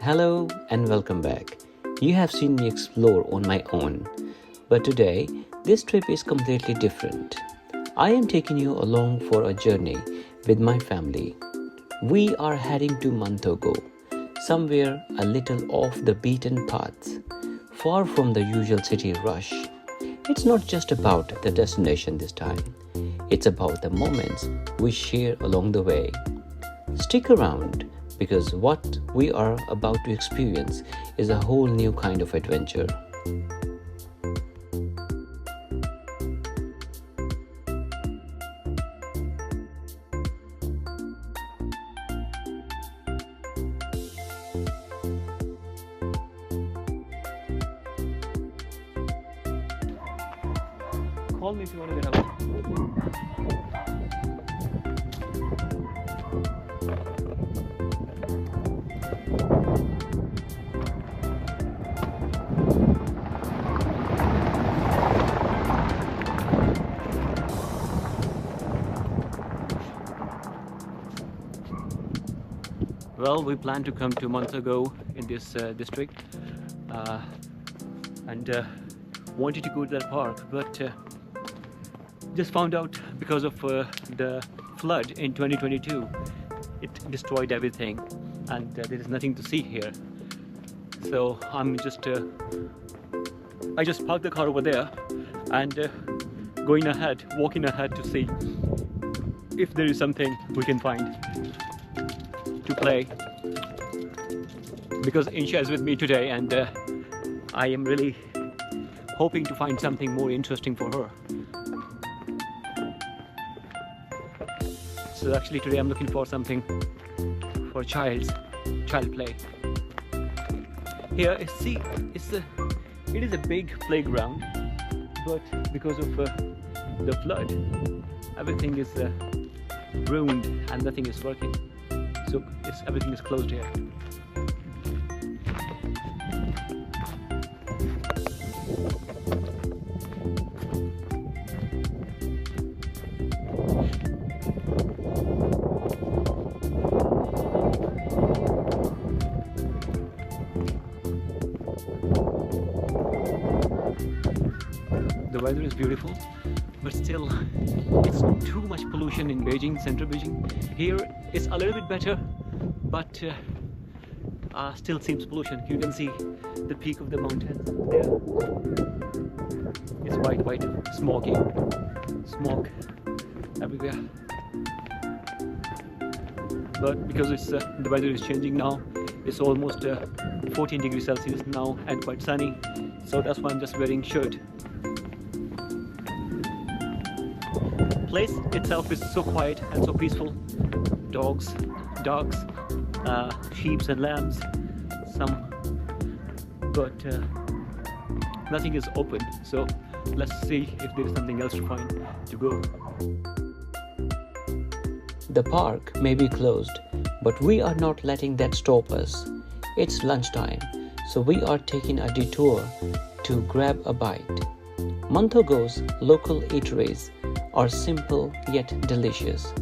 Hello and welcome back. You have seen me explore on my own, but today this trip is completely different. I am taking you along for a journey with my family. We are heading to Mentougou, somewhere a little off the beaten path, far from the usual city rush. It's not just about the destination this time, it's about the moments we share along the way. Stick around because what we are about to experience is a whole new kind of adventure. Call me if you want to get out. Well, we plan to come to Mentougou in this district and wanted to go to that park, but just found out because of the flood in 2022, it destroyed everything and there is nothing to see here. So I'm just I just parked the car over there and walking ahead to see if there is something we can find to play, because Insha is with me today and I am really hoping to find something more interesting for her. So actually today I'm looking for something for child play. Here it is a big playground, but because of the flood everything is ruined and nothing is working. So everything is closed here. The weather is beautiful, but still it's too much pollution in Beijing, central Beijing. Here it's a little bit better, but still seems pollution. You can see the peak of the mountains there. It's white, smoke everywhere. But because the weather is changing now, it's almost 14 degrees Celsius now and quite sunny, so that's why I'm just wearing shirt. Place itself is so quiet and so peaceful. Dogs, sheep and lambs, but nothing is open. So let's see if there is something else to find to go. The park may be closed, but we are not letting that stop us. It's lunchtime, so we are taking a detour to grab a bite. Mentougou's local eateries are simple yet delicious,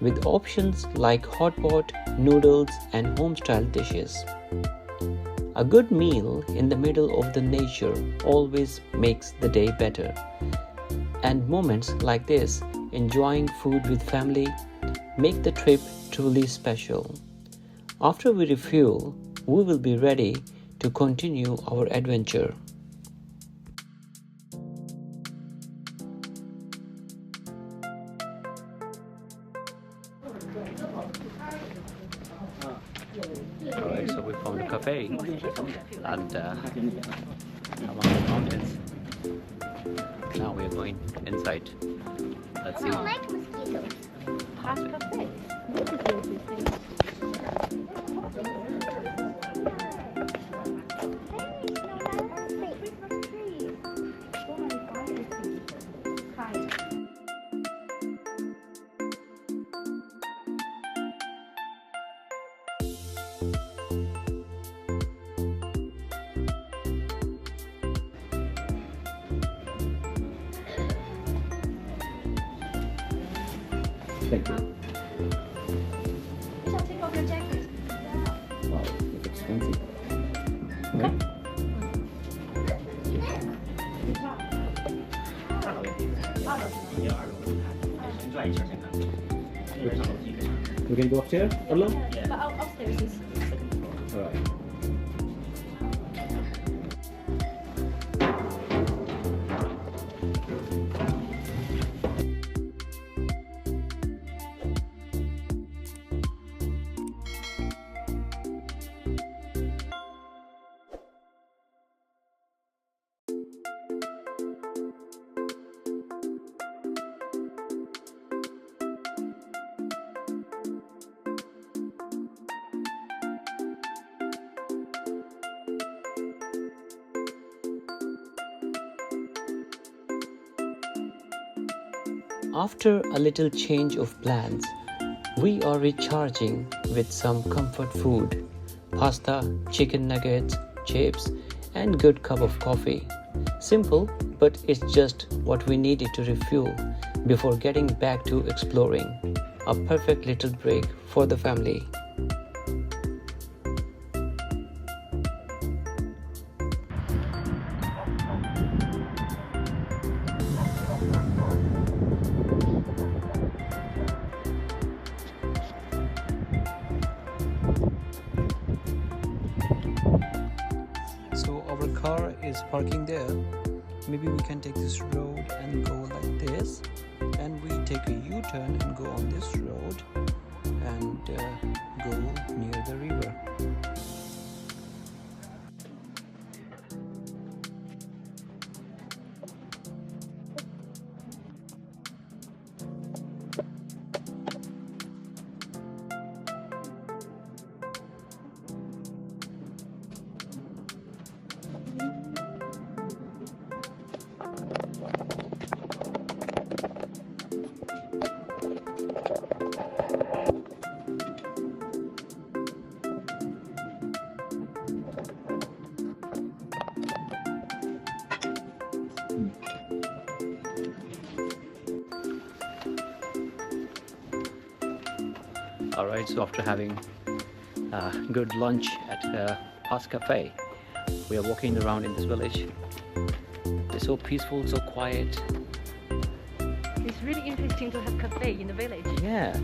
with options like hot pot, noodles and home-style dishes. A good meal in the middle of the nature always makes the day better. And moments like this, enjoying food with family, make the trip truly special. After we refuel, we will be ready to continue our adventure. Alright, so we found a cafe and among the mountains. Now we are going inside. Let's see. I don't like mosquitoes. Hot cafe. Thank you. You shall take off your jacket. Wow, it's expensive. We can go upstairs, Arlo? Yeah. But upstairs is second floor. All right. After a little change of plans, we are recharging with some comfort food, pasta, chicken nuggets, chips, and good cup of coffee. Simple, but it's just what we needed to refuel before getting back to exploring. A perfect little break for the family. So our car is parking there. Maybe we can take this road and go like this, and we take a U-turn and go on this road and go near the river. Alright, so after having a good lunch at Pass Cafe, we are walking around in this village. It's so peaceful, so quiet. It's really interesting to have cafe in the village. Yeah,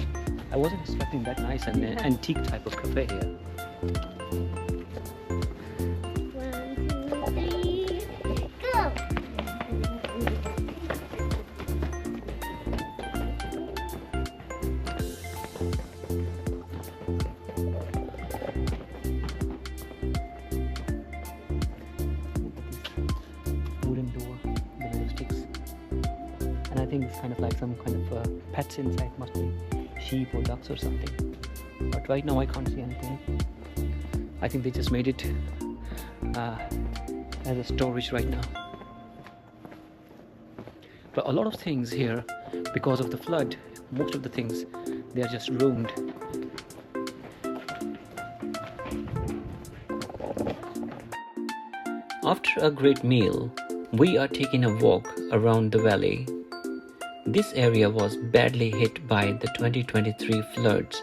I wasn't expecting that nice and antique type of cafe here. 1, 2, 3, go! Wooden door, the little sticks. And I think it's kind of like some kind of pets inside, must be sheep or ducks or something. But right now I can't see anything. I think they just made it as a storage right now. But a lot of things here, because of the flood, most of the things, they are just ruined. After a great meal, we are taking a walk around the valley. This area was badly hit by the 2023 floods,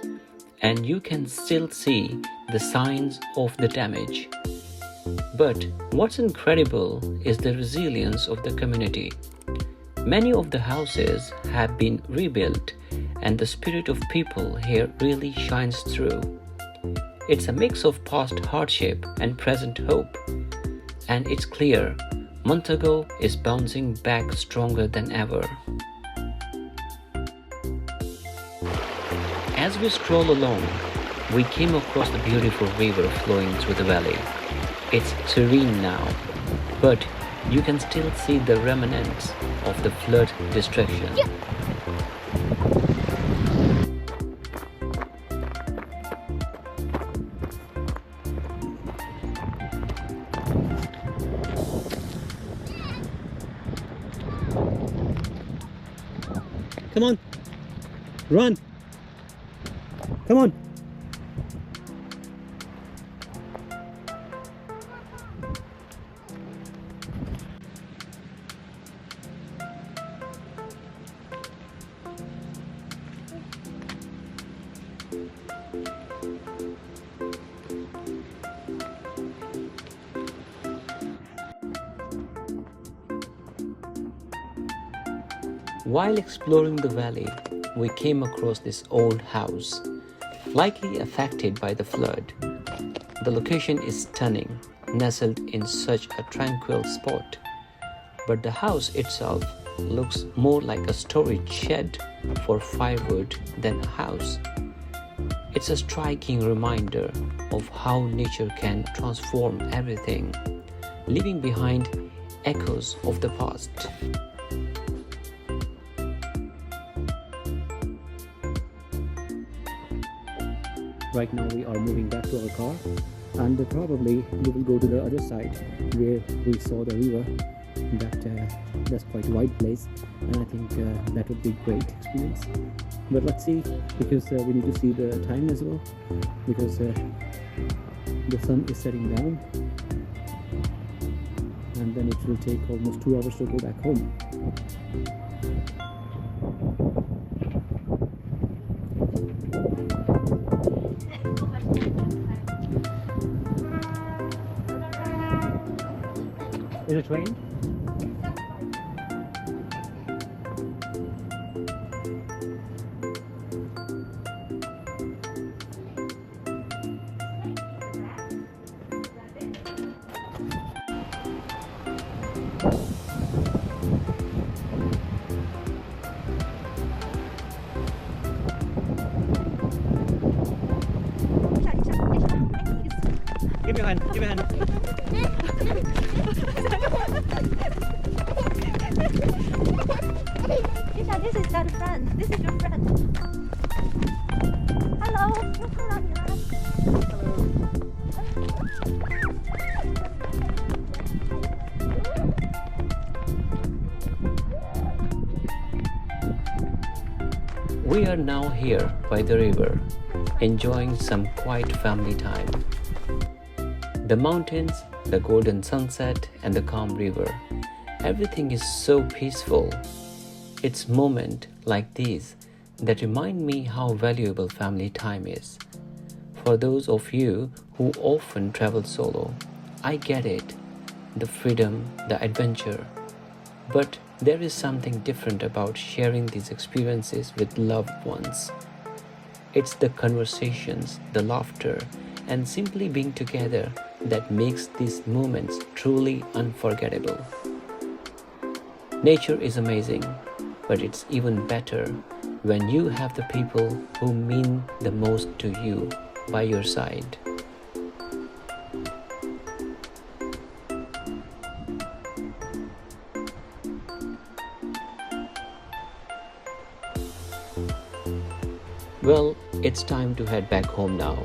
and you can still see the signs of the damage. But what's incredible is the resilience of the community. Many of the houses have been rebuilt, and the spirit of people here really shines through. It's a mix of past hardship and present hope. And it's clear, Mentougou is bouncing back stronger than ever. As we stroll along, we came across the beautiful river flowing through the valley. It's serene now, but you can still see the remnants of the flood destruction. Yeah. Come on, run, come on. While exploring the valley, we came across this old house. likely affected by the flood. The location is stunning, nestled in such a tranquil spot, but the house itself looks more like a storage shed for firewood than a house. It's a striking reminder of how nature can transform everything, leaving behind echoes of the past. Right now we are moving back to our car, and probably we will go to the other side where we saw the river. That's quite a wide place, and I think that would be a great experience. But let's see, because we need to see the time as well, because the sun is setting down, and then it will take almost 2 hours to go back home. Is it train? Give me a hand, give me a hand. Isha, this is your friend. This is your friend. Hello. 又看到你了。We are now here by the river, enjoying some quiet family time. The mountains, the golden sunset, and the calm river. Everything is so peaceful. It's moments like these that remind me how valuable family time is. For those of you who often travel solo, I get it. The freedom, the adventure. But there is something different about sharing these experiences with loved ones. It's the conversations, the laughter, and simply being together that makes these moments truly unforgettable. Nature is amazing, but it's even better when you have the people who mean the most to you by your side. Well, it's time to head back home now.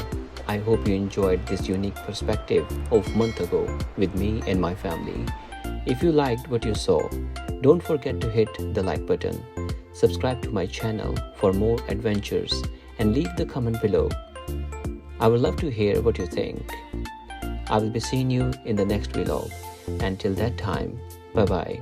I hope you enjoyed this unique perspective of Mentougou with me and my family. If you liked what you saw, don't forget to hit the like button, subscribe to my channel for more adventures, and leave the comment below. I would love to hear what you think. I will be seeing you in the next vlog. Until that time, bye bye.